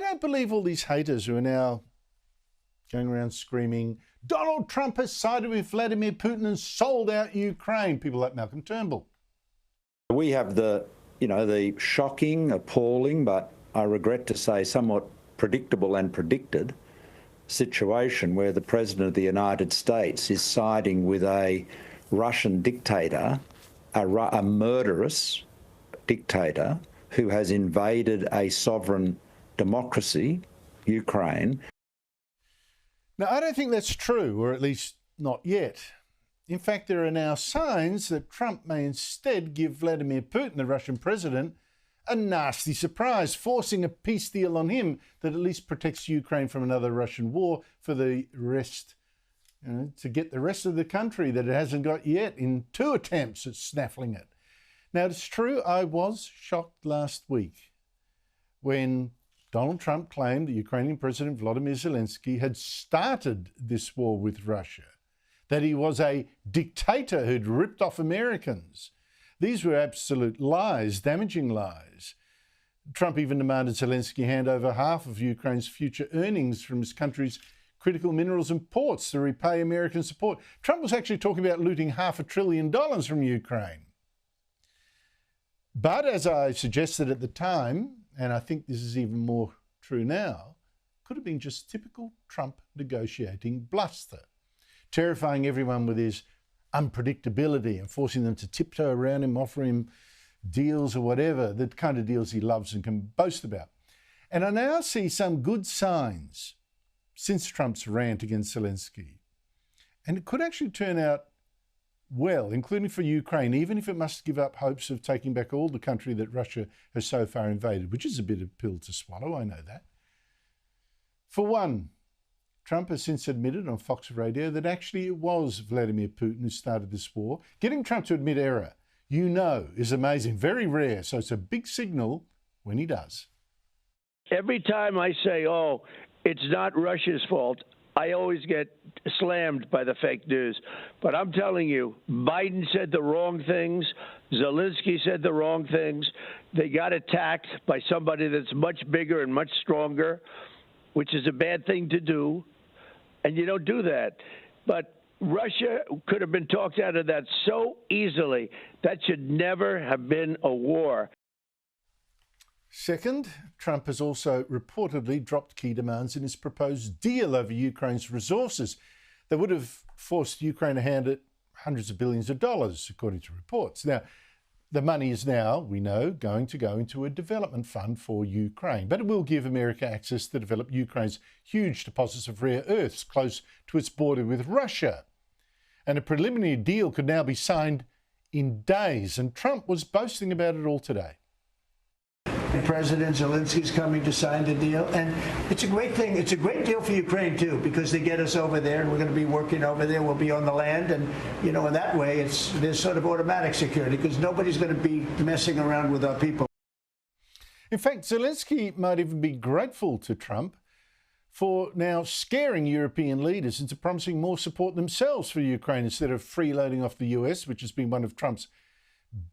don't believe all these haters who are now going around screaming, Donald Trump has sided with Vladimir Putin and sold out Ukraine. People like Malcolm Turnbull. We have the shocking, appalling, but I regret to say somewhat predictable and predicted situation where the President of the United States is siding with a Russian dictator, a murderous dictator who has invaded a sovereign democracy, Ukraine. Now, I don't think that's true, or at least not yet. In fact, there are now signs that Trump may instead give Vladimir Putin, the Russian president, a nasty surprise, forcing a peace deal on him that at least protects Ukraine from another Russian war for the rest, to get the rest of the country that it hasn't got yet in 2 attempts at snaffling it. Now, it's true, I was shocked last week when Donald Trump claimed that Ukrainian President Vladimir Zelensky had started this war with Russia, that he was a dictator who'd ripped off Americans. These were absolute lies, damaging lies. Trump even demanded Zelensky hand over half of Ukraine's future earnings from his country's critical minerals and ports to repay American support. Trump was actually talking about looting $500 billion from Ukraine. But as I suggested at the time, and I think this is even more true now, could have been just typical Trump negotiating bluster, terrifying everyone with his unpredictability and forcing them to tiptoe around him, offer him deals or whatever, the kind of deals he loves and can boast about. And I now see some good signs since Trump's rant against Zelensky. And it could actually turn out well, including for Ukraine, even if it must give up hopes of taking back all the country that Russia has so far invaded, which is a bit of a pill to swallow, I know that. For one, Trump has since admitted on Fox Radio that actually it was Vladimir Putin who started this war. Getting Trump to admit error, is amazing, very rare, so it's a big signal when he does. Every time I say, oh, it's not Russia's fault, I always get slammed by the fake news. But I'm telling you, Biden said the wrong things. Zelensky said the wrong things. They got attacked by somebody that's much bigger and much stronger, which is a bad thing to do. And you don't do that. But Russia could have been talked out of that so easily. That should never have been a war. Second, Trump has also reportedly dropped key demands in his proposed deal over Ukraine's resources that would have forced Ukraine to hand it hundreds of billions of dollars, according to reports. Now, the money is now, we know, going to go into a development fund for Ukraine, but it will give America access to develop Ukraine's huge deposits of rare earths close to its border with Russia. And a preliminary deal could now be signed in days, and Trump was boasting about it all today. President Zelensky's coming to sign the deal, and it's a great thing. It's a great deal for Ukraine too, because they get us over there, and we're going to be working over there. We'll be on the land, and in that way, there's sort of automatic security because nobody's going to be messing around with our people. In fact, Zelensky might even be grateful to Trump for now scaring European leaders into promising more support themselves for Ukraine instead of freeloading off the US, which has been one of Trump's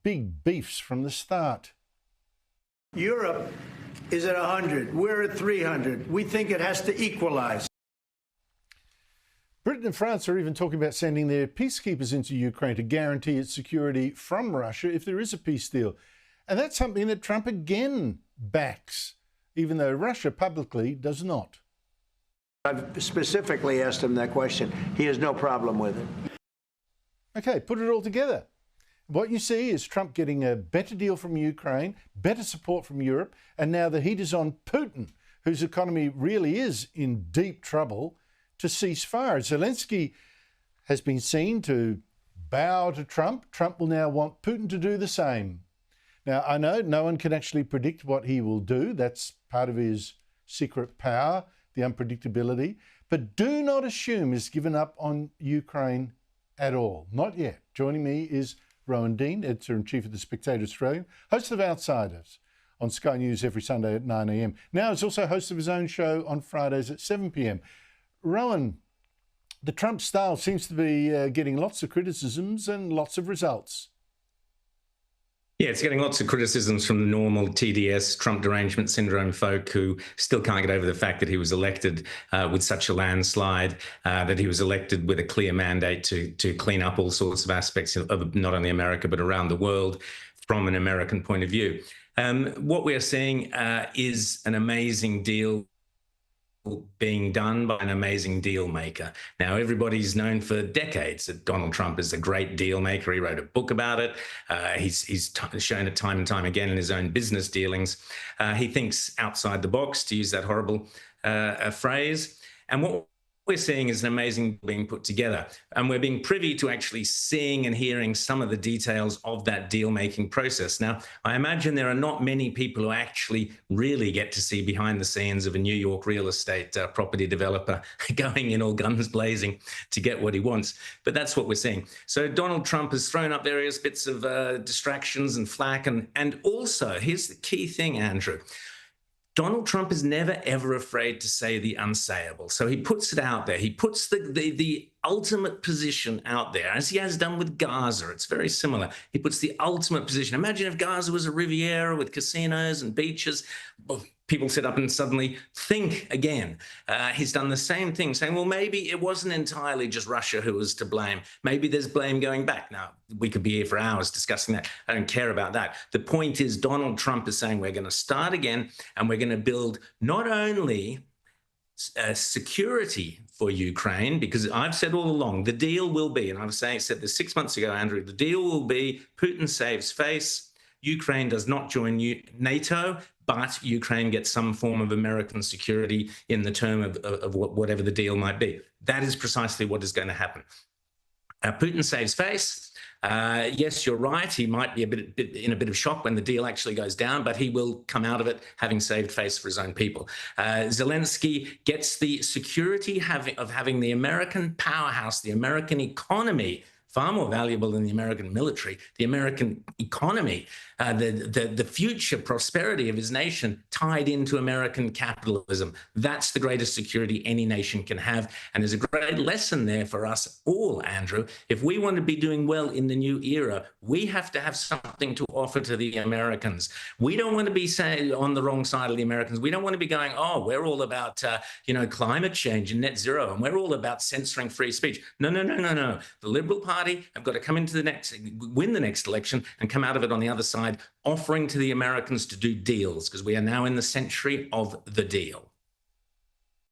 big beefs from the start. Europe is at 100. We're at 300. We think it has to equalize. Britain and France are even talking about sending their peacekeepers into Ukraine to guarantee its security from Russia if there is a peace deal. And that's something that Trump again backs, even though Russia publicly does not. I've specifically asked him that question. He has no problem with it. Okay, put it all together. What you see is Trump getting a better deal from Ukraine, better support from Europe, and now the heat is on Putin, whose economy really is in deep trouble, to cease fire. Zelensky has been seen to bow to Trump. Trump will now want Putin to do the same. Now, I know no one can actually predict what he will do. That's part of his secret power, the unpredictability. But do not assume he's given up on Ukraine at all. Not yet. Joining me is Rowan Dean, Editor-in-Chief of The Spectator Australian, host of Outsiders on Sky News every Sunday at 9 a.m. Now he's also host of his own show on Fridays at 7 p.m. Rowan, the Trump style seems to be getting lots of criticisms and lots of results. Yeah, it's getting lots of criticisms from the normal TDS, Trump derangement syndrome folk who still can't get over the fact that he was elected with such a landslide, that he was elected with a clear mandate to clean up all sorts of aspects of not only America, but around the world from an American point of view. What we're seeing is an amazing deal being done by an amazing deal maker. Now, everybody's known for decades that Donald Trump is a great deal maker. He wrote a book about it. He's shown it time and time again in his own business dealings. He thinks outside the box, to use that horrible phrase. And what we're seeing is an amazing being put together, and we're being privy to actually seeing and hearing some of the details of that deal-making process. Now, I imagine there are not many people who actually really get to see behind the scenes of a New York real estate property developer going in all guns blazing to get what he wants, but that's what we're seeing. So Donald Trump has thrown up various bits of distractions and flack, and also, here's the key thing, Andrew. Donald Trump is never, ever afraid to say the unsayable. So he puts it out there. He puts the ultimate position out there, as he has done with Gaza. It's very similar. He puts the ultimate position. Imagine if Gaza was a Riviera with casinos and beaches. Well, people sit up and suddenly think again. He's done the same thing, saying, well, maybe it wasn't entirely just Russia who was to blame. Maybe there's blame going back. Now, we could be here for hours discussing that. I don't care about that. The point is Donald Trump is saying we're going to start again, and we're going to build not only security for Ukraine, because I've said all along, the deal will be, and I said this 6 months ago, Andrew, the deal will be Putin saves face, Ukraine does not join NATO, but Ukraine gets some form of American security in the term of whatever the deal might be. That is precisely what is going to happen. Putin saves face. Yes, you're right. He might be in a bit of shock when the deal actually goes down, but he will come out of it having saved face for his own people. Zelensky gets the security of having the American powerhouse, the American economy, far more valuable than the American military, the American economy, the future prosperity of his nation tied into American capitalism. That's the greatest security any nation can have. And there's a great lesson there for us all, Andrew. If we want to be doing well in the new era, we have to have something to offer to the Americans. We don't want to be saying on the wrong side of the Americans. We don't want to be going, oh, we're all about, climate change and net zero, and we're all about censoring free speech. No. The Liberal Party have got to come into win the next election and come out of it on the other side, offering to the Americans to do deals, because we are now in the century of the deal.